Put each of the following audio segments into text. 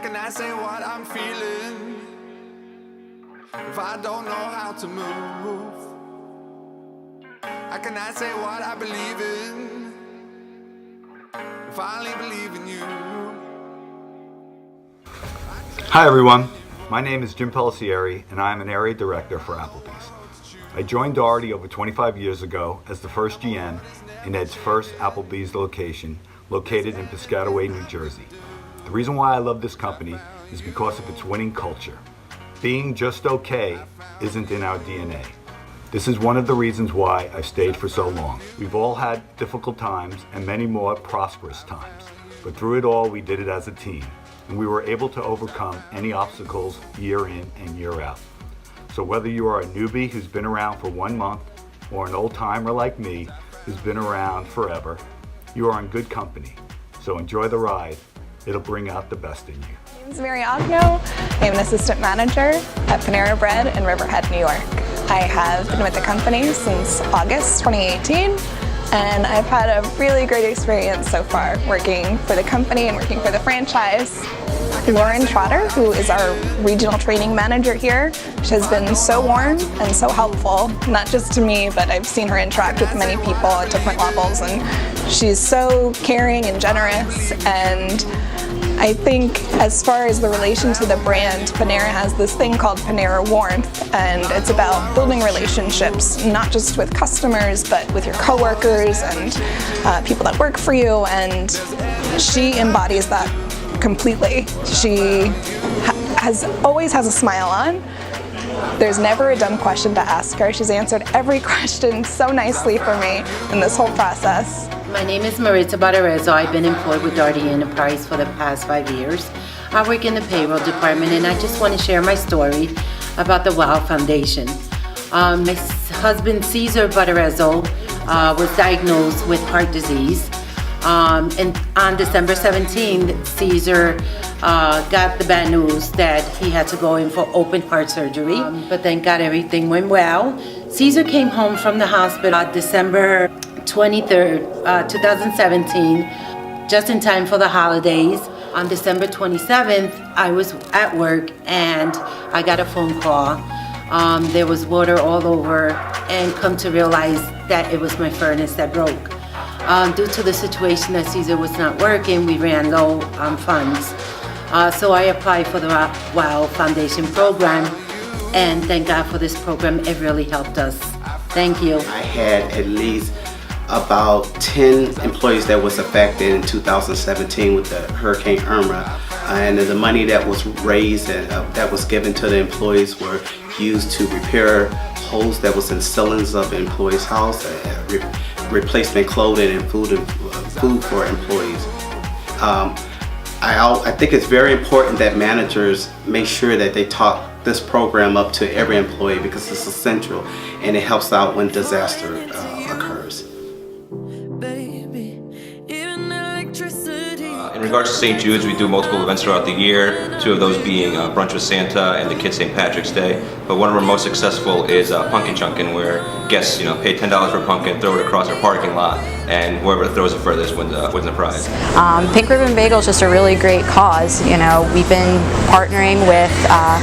can I say what I'm feeling if I don't know how to move? How can I say what I believe in if I only believe in you? Hi everyone, my name is Jim Pellissieri and I am an area director for Applebee's. I joined Doherty over 25 years ago as the first GM in Ed's first Applebee's location located in Piscataway, New Jersey. The reason why I love this company is because of its winning culture. Being just okay isn't in our DNA. This is one of the reasons why I've stayed for so long. We've all had difficult times and many more prosperous times, but through it all we did it as a team, and we were able to overcome any obstacles year in and year out. So whether you are a newbie who's been around for 1 month or an old timer like me who's been around forever, you are in good company. So enjoy the ride. It'll bring out the best in you. My name is Mary Agno. I'm an assistant manager at Panera Bread in Riverhead, New York. I have been with the company since August 2018, and I've had a really great experience so far working for the company and working for the franchise. Lauren Trotter, who is our regional training manager here, she has been so warm and so helpful, not just to me, but I've seen her interact with many people at different levels, and she's so caring and generous. And I think as far as the relation to the brand, Panera has this thing called Panera Warmth, and it's about building relationships, not just with customers, but with your coworkers and people that work for you, and she embodies that completely. She always has a smile on. There's never a dumb question to ask her. She's answered every question so nicely for me in this whole process. My name is Maritza Badarezzo. I've been employed with Doherty Enterprise for the past 5 years. I work in the payroll department, and I just want to share my story about the WOW Foundation. My husband, Cesar Badarezzo, was diagnosed with heart disease. And on December 17th, Cesar got the bad news that he had to go in for open heart surgery, but thank God everything went well. Cesar came home from the hospital December 23rd, 2017, just in time for the holidays. On December 27th, I was at work and I got a phone call. There was water all over, and come to realize that it was my furnace that broke. Due to the situation that Cesar was not working, we ran low on funds. So I applied for the WOW Foundation program, and thank God for this program. It really helped us. Thank you. I had at least about 10 employees that was affected in 2017 with the Hurricane Irma, and the money that was raised and that was given to the employees were used to repair holes that was in ceilings of employees' house, replacement clothing and food for employees. I think it's very important that managers make sure that they talk this program up to every employee, because it's essential and it helps out when disaster occurs. In regards to St. Jude's, we do multiple events throughout the year, 2 of those being Brunch with Santa and the Kids St. Patrick's Day. But one of our most successful is Pumpkin Chunkin', where guests pay $10 for a pumpkin, throw it across our parking lot, and whoever throws it furthest wins the prize. Pink Ribbon Bagel is just a really great cause. We've been partnering with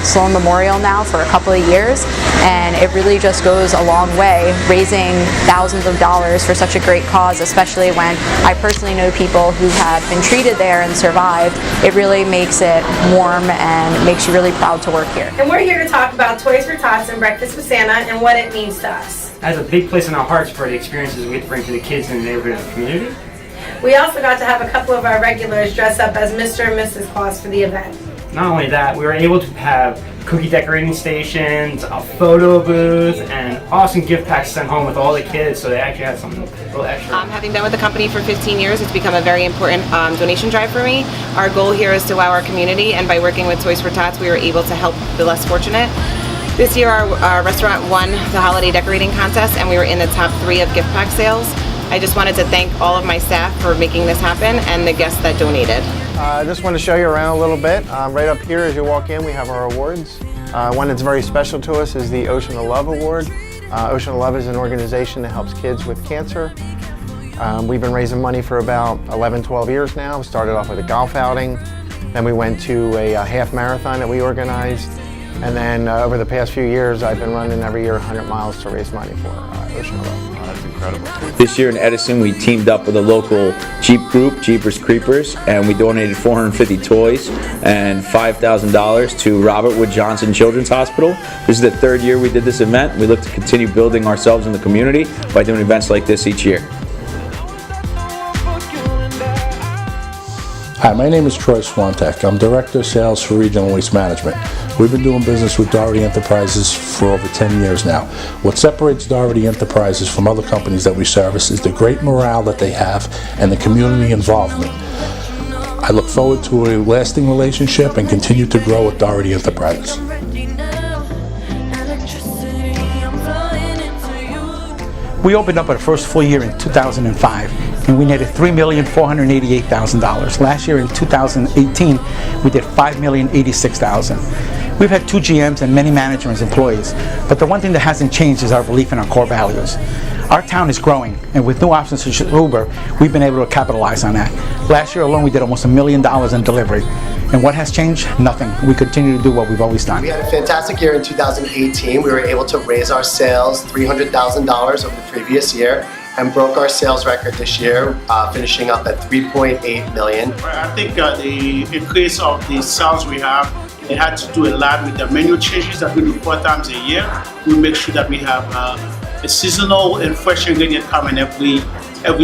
Sloan Memorial now for a couple of years, and it really just goes a long way, raising thousands of dollars for such a great cause, especially when I personally know people who have been treated there and survived. It really makes it warm and makes you really proud to work here. And we're here to talk about Toys for Tots and Breakfast with Santa and what it means to us. It has a big place in our hearts for the experiences we get to bring to the kids in the neighborhood and the community. We also got to have a couple of our regulars dress up as Mr. and Mrs. Claus for the event. Not only that, we were able to have cookie decorating stations, a photo booth, and awesome gift packs sent home with all the kids, so they actually had something a little extra. Having been with the company for 15 years, it's become a very important donation drive for me. Our goal here is to wow our community, and by working with Toys for Tots, we were able to help the less fortunate. This year our restaurant won the holiday decorating contest, and we were in the top 3 of gift pack sales. I just wanted to thank all of my staff for making this happen and the guests that donated. I just want to show you around a little bit. Right up here as you walk in, we have our awards. One that's very special to us is the Ocean of Love Award. Ocean of Love is an organization that helps kids with cancer. We've been raising money for about 11, 12 years now. We started off with a golf outing. Then we went to a half marathon that we organized. And then over the past few years, I've been running every year 100 miles to raise money for Ocean Love. Oh, that's incredible. This year in Edison, we teamed up with a local Jeep group, Jeepers Creepers, and we donated 450 toys and $5,000 to Robert Wood Johnson Children's Hospital. This is the third year we did this event. We look to continue building ourselves in the community by doing events like this each year. Hi, my name is Troy Swantek. I'm Director of Sales for Regional Waste Management. We've been doing business with Doherty Enterprises for over 10 years now. What separates Doherty Enterprises from other companies that we service is the great morale that they have and the community involvement. I look forward to a lasting relationship and continue to grow with Doherty Enterprises. We opened up our first full year in 2005, and we netted $3,488,000. Last year in 2018, we did $5,086,000. We've had 2 GMs and many managers and employees, but the one thing that hasn't changed is our belief in our core values. Our town is growing, and with new options such as Uber, we've been able to capitalize on that. Last year alone, we did almost $1 million in delivery. And what has changed? Nothing. We continue to do what we've always done. We had a fantastic year in 2018. We were able to raise our sales $300,000 over the previous year and broke our sales record this year, finishing up at $3.8 million. I think the increase of the sales we have, it had to do a lot with the menu changes that we do 4 times a year. We make sure that we have a seasonal and fresh ingredient coming every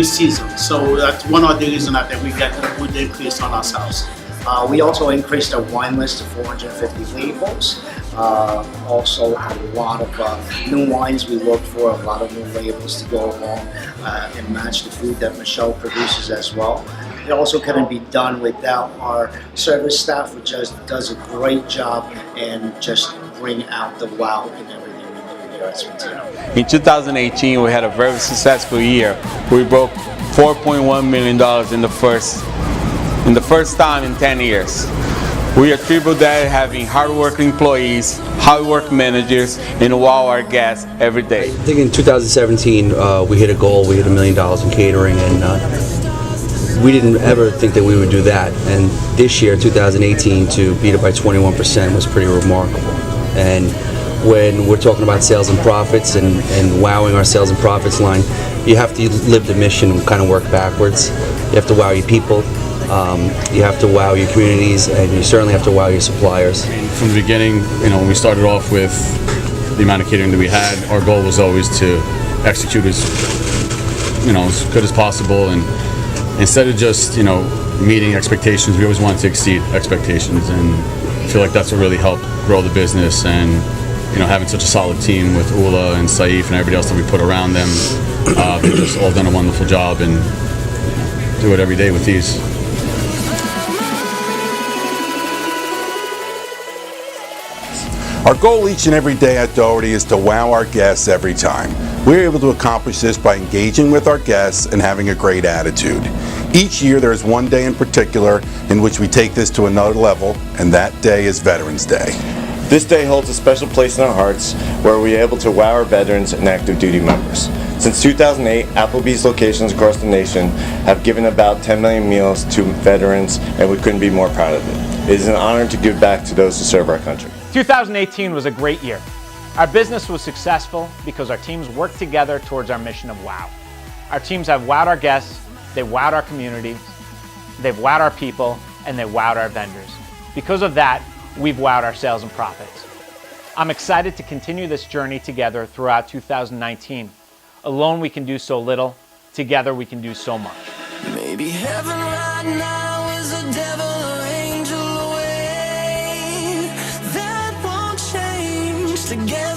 season. So that's one of the reasons that we get a good increase on our sales. We also increased our wine list to 450 labels. Also had a lot of new wines we looked for, a lot of new labels to go along and match the food that Michelle produces as well. It also couldn't be done without our service staff, which does a great job and just bring out the wow in everything we do here at Swinton. In 2018, we had a very successful year. We broke $4.1 million in the first time in 10 years. We attribute that having hard-working employees, hard-working managers, and wow our guests every day. I think in 2017 we hit a goal. We hit $1 million in catering, and we didn't ever think that we would do that. And this year, 2018, to beat it by 21% was pretty remarkable. And when we're talking about sales and profits and wowing our sales and profits line, you have to live the mission and kind of work backwards. You have to wow your people. You have to wow your communities, and you certainly have to wow your suppliers. From the beginning, when we started off with the amount of catering that we had, our goal was always to execute as good as possible, and instead of just meeting expectations, we always wanted to exceed expectations, and I feel like that's what really helped grow the business. And having such a solid team with Ula and Saif and everybody else that we put around them, they've just all done a wonderful job and do it every day with ease. Our goal each and every day at Doherty is to wow our guests every time. We're able to accomplish this by engaging with our guests and having a great attitude. Each year there is one day in particular in which we take this to another level, and that day is Veterans Day. This day holds a special place in our hearts where we are able to wow our veterans and active duty members. Since 2008, Applebee's locations across the nation have given about 10 million meals to veterans, and we couldn't be more proud of it. It is an honor to give back to those who serve our country. 2018 was a great year. Our business was successful because our teams worked together towards our mission of wow. Our teams have wowed our guests, they've wowed our communities, they've wowed our people, and they've wowed our vendors. Because of that, we've wowed our sales and profits. I'm excited to continue this journey together throughout 2019. Alone we can do so little, together we can do so much. Maybe heaven right now is a devil or angel away. That won't change together.